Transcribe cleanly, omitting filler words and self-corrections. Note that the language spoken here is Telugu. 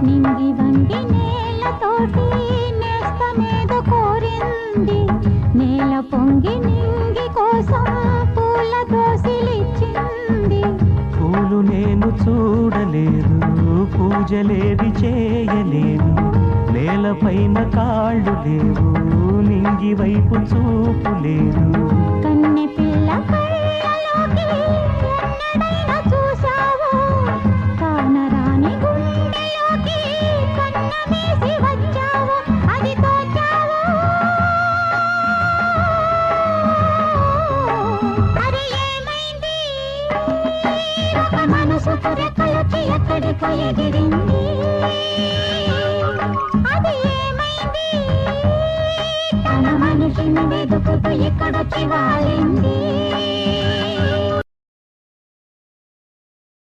నింగి వంగి నేలతోటి నేస్తమేదో కోరింది, నేల పొంగి నింగి కోసం పూల దోసిలిచ్చింది. పూలు నేను చూడలేదు, పూజలేవి చేయలేదు, నేలపైన కాళ్ళు లేవు, నింగి వైపు చూపు లేదు. కన్నె పిల్ల కళ్ళలోకి ఎన్నడైనా చూసావు, కానరాని గుండెలోకి కన్న వేసి వచ్చావు, అది తోచావు. అది ఏమైంది, ఒక మనసుకు రెక్కలొచ్చి ఎక్కడికో ఎగిరింది. అది ఏమైంది, తన మనిషిని వెతుకుతూ ఇక్కడొచ్చి వాలింది.